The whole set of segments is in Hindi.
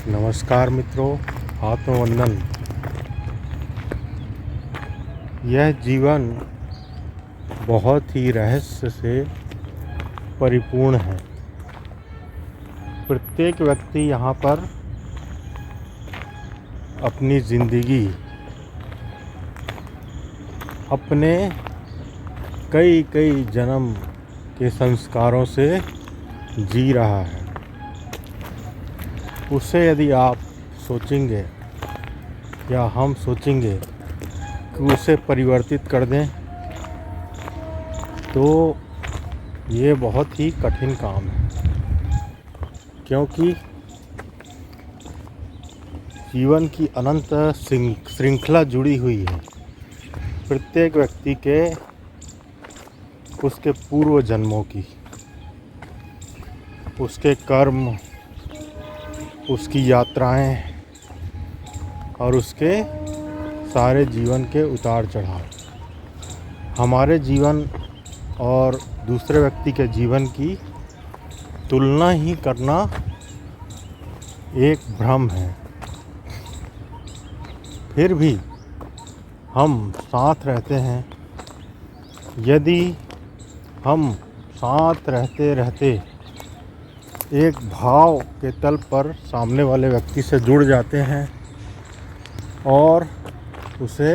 नमस्कार मित्रों, आत्मवंदन। यह जीवन बहुत ही रहस्य से परिपूर्ण है। प्रत्येक व्यक्ति यहाँ पर अपनी ज़िंदगी अपने कई कई जन्म के संस्कारों से जी रहा है। उसे यदि आप सोचेंगे या हम सोचेंगे कि उसे परिवर्तित कर दें तो ये बहुत ही कठिन काम है, क्योंकि जीवन की अनंत श्रृंखला जुड़ी हुई है। प्रत्येक व्यक्ति के उसके पूर्व जन्मों की, उसके कर्म, उसकी यात्राएं और उसके सारे जीवन के उतार चढ़ाव। हमारे जीवन और दूसरे व्यक्ति के जीवन की तुलना ही करना एक भ्रम है। फिर भी हम साथ रहते हैं। यदि हम साथ रहते रहते एक भाव के तल पर सामने वाले व्यक्ति से जुड़ जाते हैं और उसे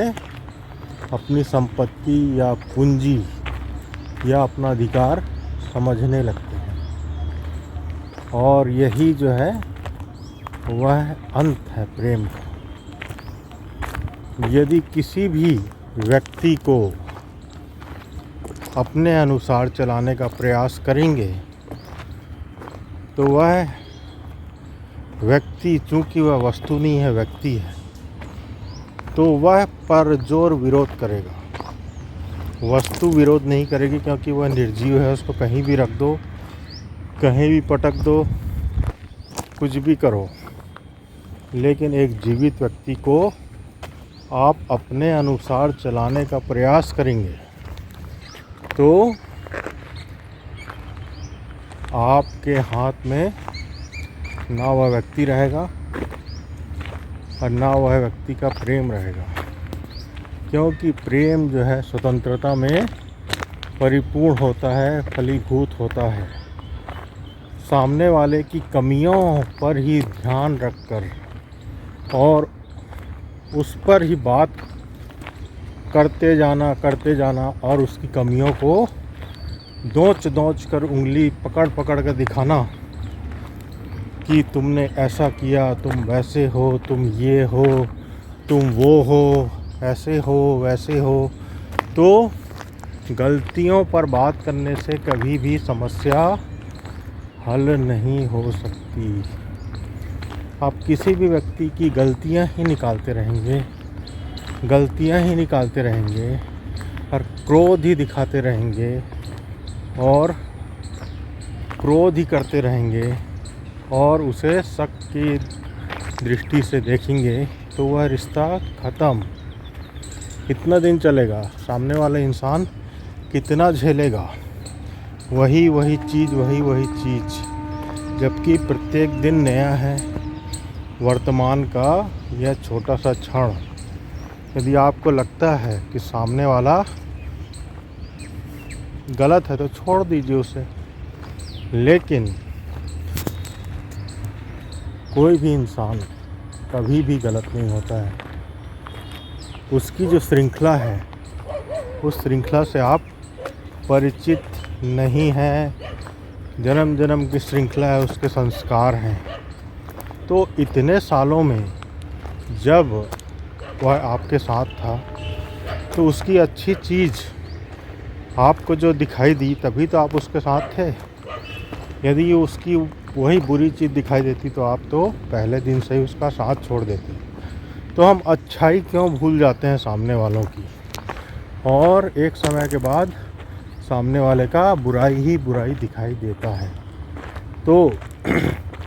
अपनी संपत्ति या पूंजी या अपना अधिकार समझने लगते हैं, और यही जो है वह अंत है प्रेम का। यदि किसी भी व्यक्ति को अपने अनुसार चलाने का प्रयास करेंगे तो वह व्यक्ति, चूँकि वह वस्तु नहीं है, व्यक्ति है, तो वह परजोर विरोध करेगा। वस्तु विरोध नहीं करेगी, क्योंकि वह निर्जीव है। उसको कहीं भी रख दो, कहीं भी पटक दो, कुछ भी करो, लेकिन एक जीवित व्यक्ति को आप अपने अनुसार चलाने का प्रयास करेंगे तो आपके हाथ में ना वह व्यक्ति रहेगा और ना वह व्यक्ति का प्रेम रहेगा, क्योंकि प्रेम जो है स्वतंत्रता में परिपूर्ण होता है, फलीभूत होता है। सामने वाले की कमियों पर ही ध्यान रखकर और उस पर ही बात करते जाना और उसकी कमियों को दौच कर, उंगली पकड़ कर दिखाना कि तुमने ऐसा किया, तुम वैसे हो, तुम ये हो, तुम वो हो, ऐसे हो, वैसे हो। तो गलतियों पर बात करने से कभी भी समस्या हल नहीं हो सकती। आप किसी भी व्यक्ति की गलतियां ही निकालते रहेंगे और क्रोध ही दिखाते रहेंगे और क्रोध ही करते रहेंगे और उसे शक की दृष्टि से देखेंगे तो वह रिश्ता ख़त्म। कितना दिन चलेगा? सामने वाला इंसान कितना झेलेगा? वही चीज़, जबकि प्रत्येक दिन नया है। वर्तमान का यह छोटा सा क्षण, यदि आपको लगता है कि सामने वाला गलत है तो छोड़ दीजिए उसे, लेकिन कोई भी इंसान कभी भी गलत नहीं होता है। उसकी जो श्रृंखला है, उस श्रृंखला से आप परिचित नहीं हैं। जन्म जन्म की श्रृंखला है, उसके संस्कार हैं। तो इतने सालों में जब वह आपके साथ था तो उसकी अच्छी चीज़ आपको जो दिखाई दी, तभी तो आप उसके साथ थे। यदि उसकी वही बुरी चीज़ दिखाई देती तो आप तो पहले दिन से ही उसका साथ छोड़ देते। तो हम अच्छाई क्यों भूल जाते हैं सामने वालों की, और एक समय के बाद सामने वाले का बुराई ही बुराई दिखाई देता है। तो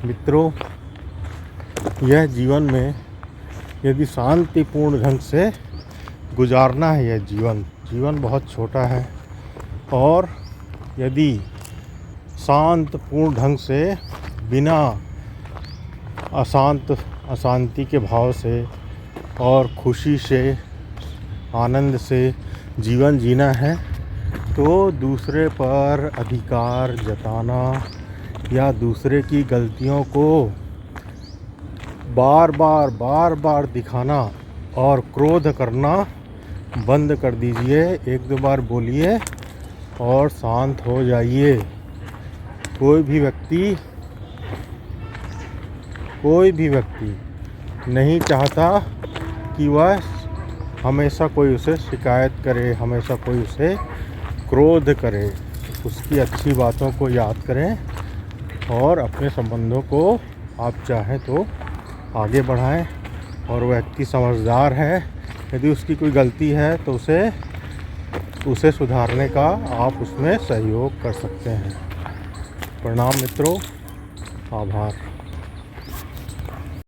मित्रों, यह जीवन में यदि शांतिपूर्ण ढंग से गुजारना है, यह जीवन बहुत छोटा है, और यदि शांतपूर्ण ढंग से बिना अशांति के भाव से और खुशी से, आनंद से जीवन जीना है, तो दूसरे पर अधिकार जताना या दूसरे की गलतियों को बार बार दिखाना और क्रोध करना बंद कर दीजिए। एक दो बार बोलिए और शांत हो जाइए। कोई भी व्यक्ति नहीं चाहता कि वह हमेशा कोई उसे शिकायत करे, हमेशा कोई उसे क्रोध करे। उसकी अच्छी बातों को याद करें और अपने संबंधों को आप चाहें तो आगे बढ़ाएं। और वह व्यक्ति समझदार है, यदि उसकी कोई गलती है तो उसे सुधारने का आप उसमें सहयोग कर सकते हैं। प्रणाम मित्रों, आभार।